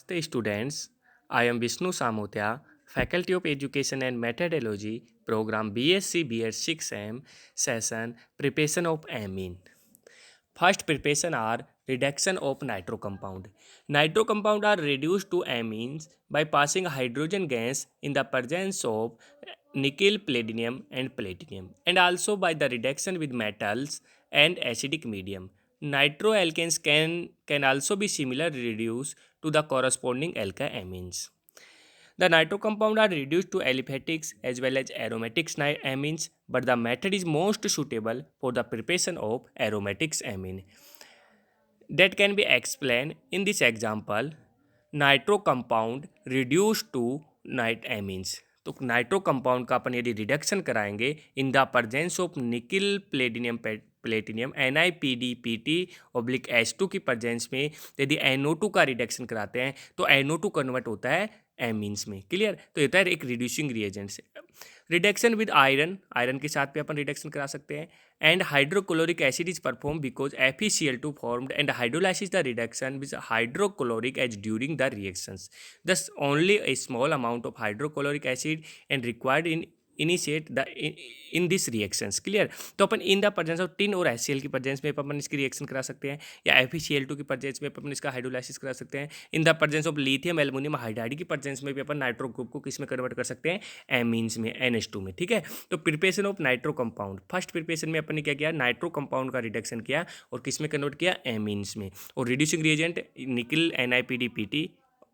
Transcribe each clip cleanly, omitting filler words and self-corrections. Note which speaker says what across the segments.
Speaker 1: The students, I am Vishnu Samotia, Faculty of Education and Methodology, Program BSc BS 6M, Session Preparation of Amine. First preparation are reduction of nitro compound. Nitro compound are reduced to amines by passing hydrogen gas in the presence of nickel, palladium, and platinum, and also by the reduction with metals and acidic medium. Nitroalkanes can also be similarly reduced to the corresponding alkylamines. The nitro compound are reduced to aliphatics as well as aromatics amines, but the method is most suitable for the preparation of aromatics amine. That can be explained in this example. Nitro compound reduce to night amines, तो nitro compound का अपन यदि reduction कराएंगे in the presence of nickel platinum platinum NiPdPt oblique H2 की presence में यदि NO2 का reduction कराते हैं तो NO2 कन्वर्ट होता है एमीन्स में. क्लियर. तो ये होता है एक रिड्यूसिंग रिएजेंट से. रिडक्शन विद आयरन, आयरन के साथ भी अपन रिडक्शन करा सकते हैं. And hydrochloric acid is perform because FeCl2 formed and hydrolysis the reduction with hydrochloric as during the reactions. Thus, only a small amount of hydrochloric acid and required in initiate the in this reactions. Clear. तो अपन in the presence of tin और HCl की presence में अपन इसकी reaction करा सकते हैं, या FeCl2 की प्रेजेंस में अपन इसका हाइड्रोलाइसिस करा सकते हैं. इन the presence of lithium aluminium hydride की प्रेजेंस में भी अपन नाइट्रो ग्रुप को किस में कन्वर्ट कर सकते हैं, एमीन्स में, NH2 में. ठीक है. तो preparation of nitro compound, first preparation में अपन ने क्या किया, नाइट्रो कंपाउंड का रिडक्शन किया और किस में कन्वर्ट किया, एमीन्स में. और reducing reagent nickel NiPdPt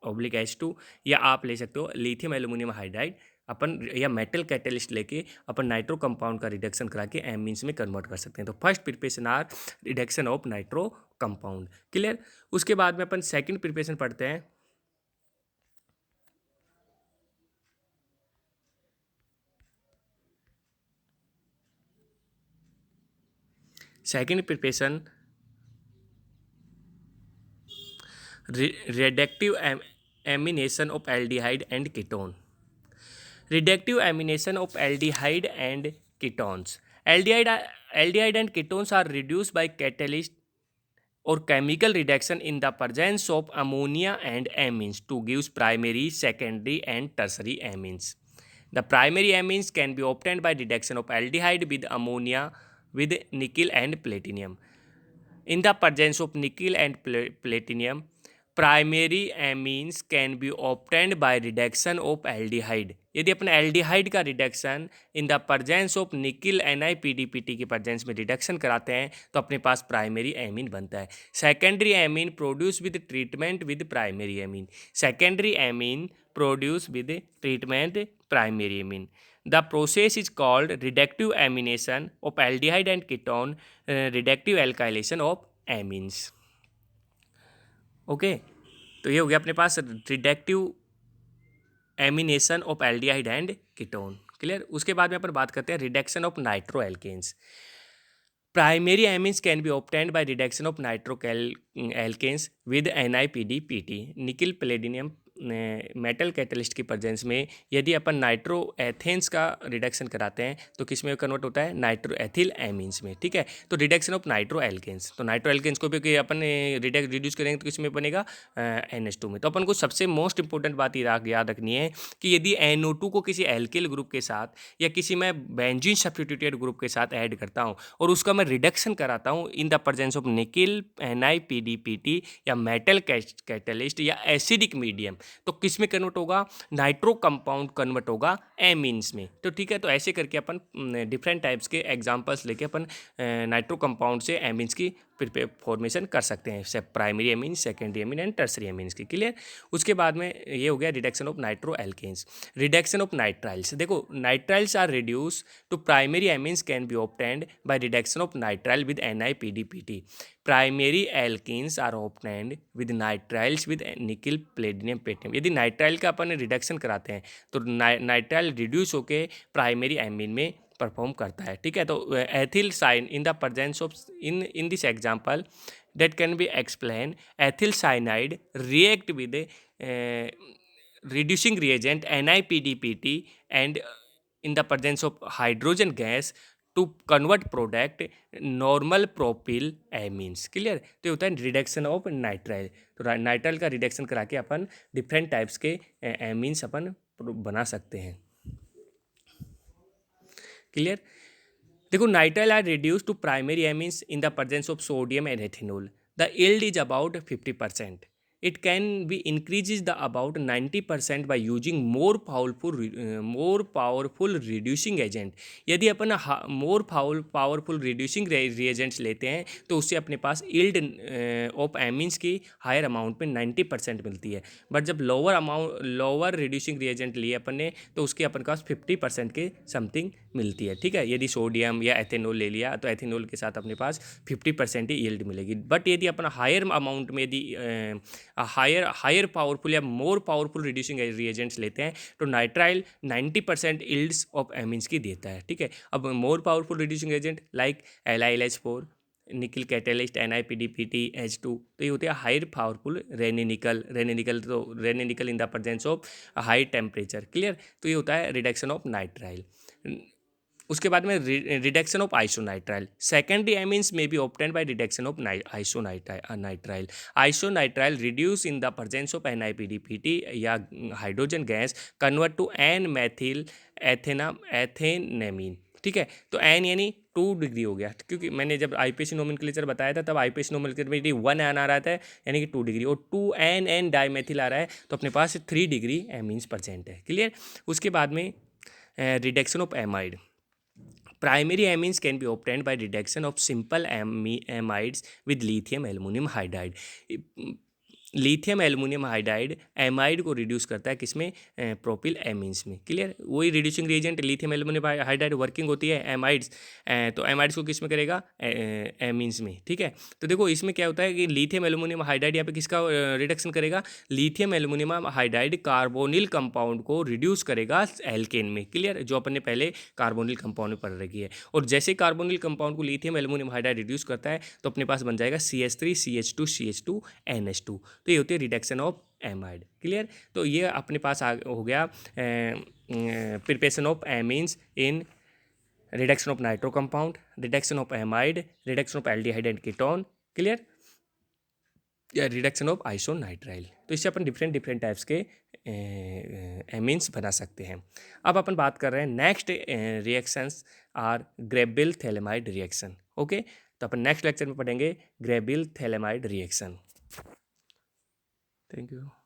Speaker 1: oblique H2, या आप ले सकते हो लिथियम एल्युमिनियम हाइड्राइड अपन, या मेटल कैटलिस्ट लेके अपन नाइट्रो कंपाउंड का रिडक्शन करा के एमीन्स में कन्वर्ट कर सकते हैं. तो first preparation are reduction of nitro compound. Clear. उसके बाद में अपन सेकंड प्रिपरेशन पढ़ते हैं. Second preparation reductive amination of aldehyde and ketone. Reductive amination of aldehyde and ketones. Aldehyde and ketones are reduced by catalyst or chemical reduction in the presence of ammonia and amines to give primary, secondary, and tertiary amines. The primary amines can be obtained by reduction of aldehyde with ammonia with nickel and platinum. In the presence of nickel and platinum, primary amines can be obtained by reduction of aldehyde. यदि अपन aldehyde का reduction in the presence of nickel NiPdPt की presence में reduction कराते हैं तो अपने पास प्राइमरी एमीन बनता है. Secondary amine produce with treatment with primary amine. Secondary amine produce with treatment primary amine. The process is called reductive amination of aldehyde and ketone, reductive alkylation of amines. Okay. तो ये हो गया अपने पास reductive amination of aldehyde and ketone. Clear. उसके बाद में अपन बात करते हैं reduction of nitro alkanes. Primary amines can be obtained by reduction of nitro alkanes with NiPdPt. Nickel palladium metal catalyst की प्रेजेंस में यदि अपन नाइट्रो एथेंस का रिडक्शन कराते हैं तो किस में कन्वर्ट होता है, नाइट्रो एथिल एमीन्स में. ठीक है. तो रिडक्शन ऑफ नाइट्रो एल्केन्स, तो नाइट्रो एल्केन्स को भी अपन रिड्यूस करेंगे तो किस में बनेगा, NH2 में. तो अपन को सबसे मोस्ट इंपॉर्टेंट बात याद रखनी है कि यदि NO2 को किसी एल्किल ग्रुप के साथ या किसी मैं बेंजीन सब्स्टिट्यूटेड ग्रुप के साथ ऐड करता हूँ और उसका मैं रिडक्शन कराता हूँ in the presence of nickel NiPdPt या मेटल कैटलिस्ट या एसिडिक मीडियम, तो किस में कन्वर्ट होगा, नाइट्रो कंपाउंड कन्वर्ट होगा एमीन्स में. तो ठीक है. तो ऐसे करके अपन डिफरेंट टाइप्स के एग्जांपल्स लेके अपन नाइट्रो कंपाउंड से एमीन्स की फॉर्मेशन कर सकते हैं, से primary amine, secondary amine and tertiary amines की. क्लियर. उसके बाद में ये हो गया reduction of nitro alkanes. Reduction of nitriles. देखो nitriles are reduce to primary amines can be obtained by reduction of nitrile with NiPdPt. Primary alkenes are obtained with nitriles with nickel platinum platinum. यदि nitrile का अपन reduction कराते हैं तो nitrile reduce होकर primary amine में perform करता है. ठीक है. तो ethyl sign in the presence of in this example that can be explained, ethyl cyanide react with reducing reagent NiPdPt and in the presence of hydrogen gas to convert product normal propyl amines. Clear. तो ये होता है reduction of nitrile. तो nitrile का reduction करा के अपन different types के एमीन्स अपन बना सकते हैं। क्लियर। देखो, nitrile are reduce to primary amines in the presence of sodium and ethanol. The yield is about 50%. It can be increases the about 90% by using more powerful reducing agent. यदि अपन मोर powerful reducing reagents लेते हैं तो उससे अपने पास yield of amines की higher amount में 90% मिलती है। बट जब लोअर रिड्यूसिंग रिएजेंट लिए अपन ने तो उसके अपन पास 50% के समथिंग मिलती है। ठीक है, यदि सोडियम या एथेनॉल ले लिया तो एथेनॉल के साथ अपने पास 50% ही यील्ड मिलेगी। बट यदि अपन हायर अमाउंट में यदि हायर पावरफुल या मोर पावरफुल रिड्यूसिंग रिएजेंट्स लेते हैं तो नाइट्राइल 90% यील्ड्स ऑफ एमीन्स की देता है। ठीक है, अब more powerful reducing agent like LiLH4, nickel catalyst NiPDPT H2, तो ये होते हैं higher powerful Raney nickel in the presence of high temperature. Clear. तो ये होता है रिडक्शन ऑफ नाइट्राइल। उसके बाद में reduction of isonitrile. Secondary amines may be obtained by reduction of isonitrile. Isonitrile reduce in the presence of NiPDPT या hydrogen gas convert to N methyl ethanamine. ठीक है, तो N यानी 2 डिग्री हो गया, क्योंकि मैंने जब IPAC नोमेनक्लेचर बताया था तब IPAC नोमेनक्लेचर में यदि 1 N आ रहा था यानी कि 2 डिग्री, और 2N डाइमेथिल आ रहा है तो अपने पास 3 डिग्री एमीन्स प्रेजेंट है। क्लियर। उसके बाद में reduction of amide. Primary amines can be obtained by reduction of simple amides with lithium aluminum hydride. Lithium aluminium hydride amide को रिड्यूस करता है किसमें, प्रोपिल एमीन्स में। क्लियर। वही reducing reagent lithium aluminium hydride working होती है amides, तो amides को किस में करेगा, एमीन्स में। ठीक है, तो देखो इसमें क्या होता है कि लिथियम एल्युमिनियम हाइड्राइड यहाँ पे किसका रिडक्शन करेगा, lithium aluminium hydride carbonyl compound को रिड्यूस करेगा एल्केन में। क्लियर, जो अपन ने पहले कार्बोनिल कंपाउंड में पढ़ रखी है। और जैसे कार्बोनिल कंपाउंड को लिथियम एल्युमिनियम हाइड्राइड रिड्यूस करता है तो अपने पास बन जाएगा CH3 CH2 CH2 NH2। तो ये होती है रिडक्शन ऑफ एमाइड। क्लियर। तो ये अपने पास हो गया preparation of amines in reduction of nitro compound, reduction of amide, reduction of aldehyde and ketone. Clear, या रिडक्शन ऑफ आइसोनाइट्राइल। तो इससे अपन डिफरेंट टाइप्स के एमीन्स बना सकते हैं। अब अपन बात कर रहे हैं next reactions are Gabriel phthalimide reaction. Okay, तो अपन नेक्स्ट लेक्चर में पढ़ेंगे Gabriel phthalimide reaction. Thank you.